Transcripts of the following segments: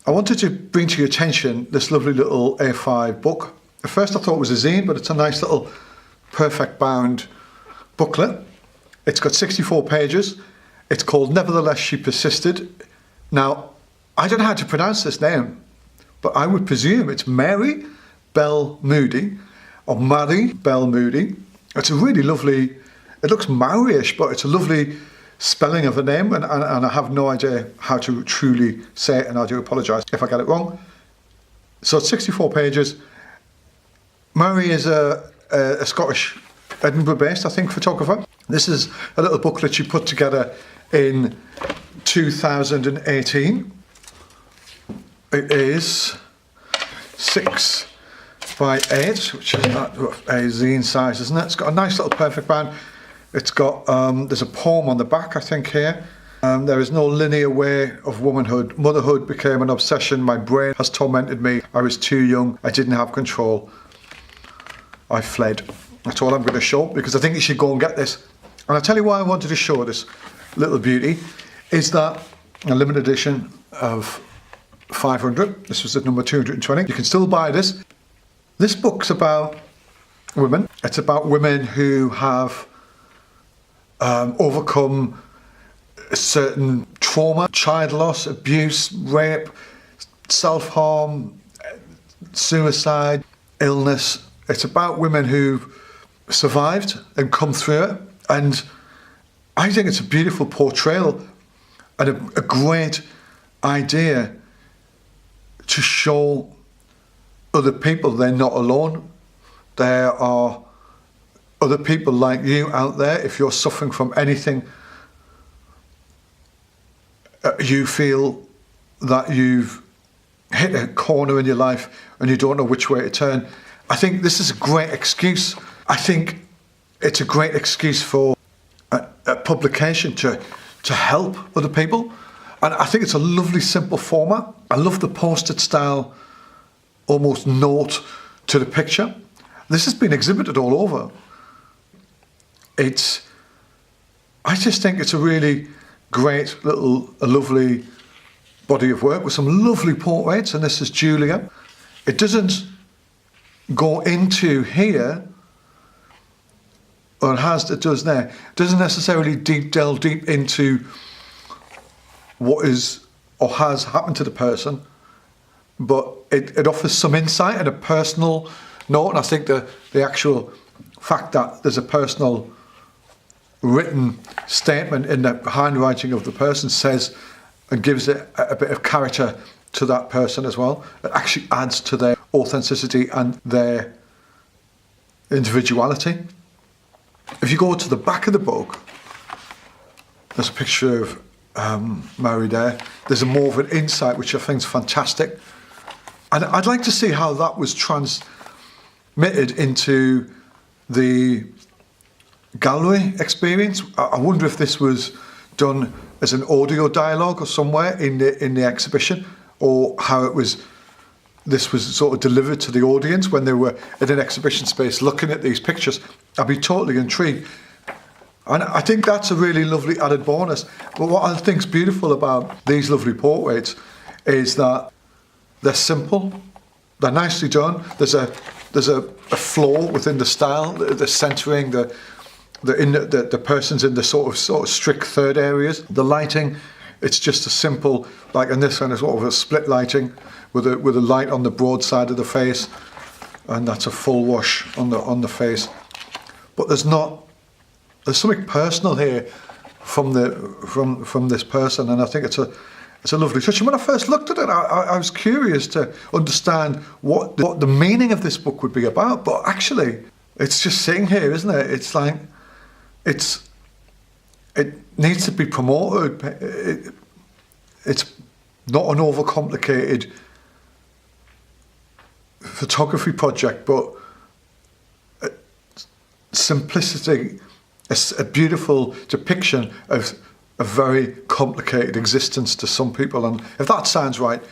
I wanted to bring to your attention this lovely little A5 book. At first I thought it was a zine, but it's a nice little perfect bound booklet. It's got 64 pages. It's called Nevertheless She Persisted. Now, I don't know how to pronounce this name, but I would presume it's Mhairi Bell-Moodie or Mhairi Bell-Moodie. It's a really lovely, it looks Maori-ish, but it's a lovely spelling of a name, and I have no idea how to truly say it, and I do apologise if I get it wrong. So it's 64 pages. Mhairi is a Scottish, Edinburgh-based, I think, photographer. This is a little booklet she put together in 2018. It is 6 by 8, which is not a zine size, isn't it? It's got a nice little perfect bound. It's got, there's a poem on the back, I think, here. There is no linear way of womanhood. Motherhood became an obsession. My brain has tormented me. I was too young. I didn't have control. I fled. That's all I'm going to show, because I think you should go and get this. And I'll tell you why I wanted to show this little beauty, is that a limited edition of 500. This was at number 220. You can still buy this. This book's about women. It's about women who have overcome a certain trauma, child loss, abuse, rape, self-harm, suicide, illness. It's about women who've survived and come through it. And I think it's a beautiful portrayal and a great idea to show other people they're not alone. There are other people like you out there. If you're suffering from anything, you feel that you've hit a corner in your life and you don't know which way to turn, I think this is a great excuse. I think it's a great excuse for a publication to help other people. And I think it's a lovely, simple format. I love the posted style, almost note to the picture. This has been exhibited all over. I just think it's a really great little, a lovely body of work with some lovely portraits, and this is Julia. It doesn't go into here, or it does there. It doesn't necessarily delve deep into what is or has happened to the person, but it offers some insight and a personal note. And I think the actual fact that there's a personal written statement in the handwriting of the person says and gives it a bit of character to that person as well. It actually adds to their authenticity and their individuality. If you go to the back of the book, there's a picture of Mhairi there. There's a more of an insight, which I think is fantastic. And I'd like to see how that was transmitted into the gallery experience. I wonder if this was done as an audio dialogue or somewhere in the exhibition, or how this was sort of delivered to the audience when they were in an exhibition space looking at these pictures. I'd be totally intrigued. And I think that's a really lovely added bonus. But what I think's beautiful about these lovely portraits is that they're simple, they're nicely done. There's a flaw within the style, the centering, the person's in the sort of strict third areas. The lighting, it's just a simple, like in this one, is sort of a split lighting with a light on the broad side of the face, and that's a full wash on the face. But there's something personal here from this person, and I think it's a lovely touch. And when I first looked at it, I was curious to understand what the meaning of this book would be about. But actually, it's just sitting here, isn't it? It's like it needs to be promoted. It's not an overcomplicated photography project, but simplicity. A beautiful depiction of a very complicated existence to some people, and if that sounds right,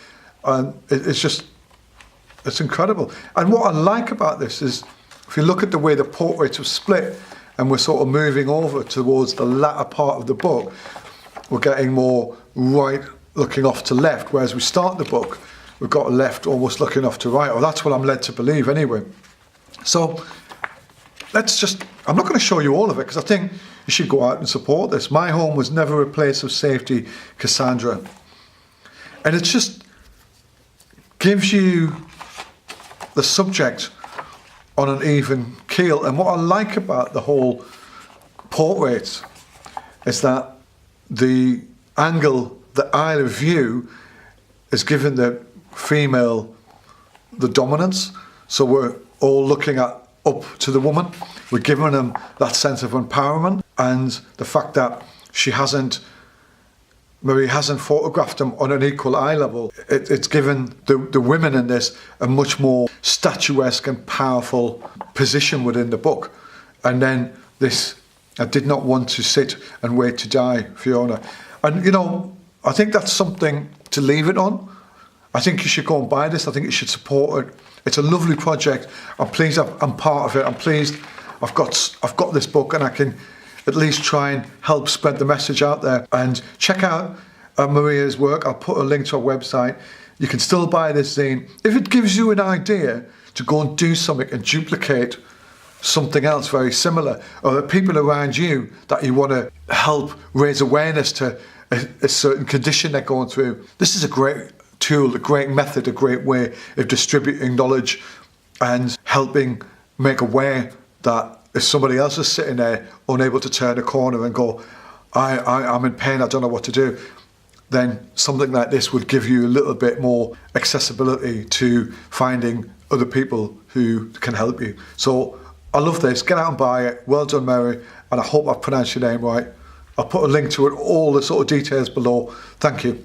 it's incredible. And what I like about this is, if you look at the way the portraits are split, and we're sort of moving over towards the latter part of the book, we're getting more right looking off to left, whereas we start the book, we've got a left almost looking off to right, or that's what I'm led to believe anyway. So I'm not going to show you all of it because I think you should go out and support this. My home was never a place of safety, Cassandra. And it just gives you the subject on an even keel. And what I like about the whole portrait is that the angle, the eye of view, is giving the female the dominance. So we're all looking up to the woman. We're giving them that sense of empowerment, and the fact that Mhairi hasn't photographed them on an equal eye level. It's given the women in this a much more statuesque and powerful position within the book. And then this, I did not want to sit and wait to die, Fiona. And you know, I think that's something to leave it on. I think you should go and buy this. I think you should support it. It's a lovely project. I'm pleased I'm part of it. I'm pleased I've got this book and I can at least try and help spread the message out there. And check out Mhairi's work. I'll put a link to her website. You can still buy this zine. If it gives you an idea to go and do something and duplicate something else very similar, or the people around you that you want to help raise awareness to a certain condition they're going through, this is a great tool, a great method, a great way of distributing knowledge and helping make aware that if somebody else is sitting there unable to turn a corner and go, I'm in pain, I don't know what to do, then something like this would give you a little bit more accessibility to finding other people who can help you. So I love this. Get out and buy it. Well done, Mhairi, and I hope I've pronounced your name right. I'll put a link to it, all the sort of details below. Thank you.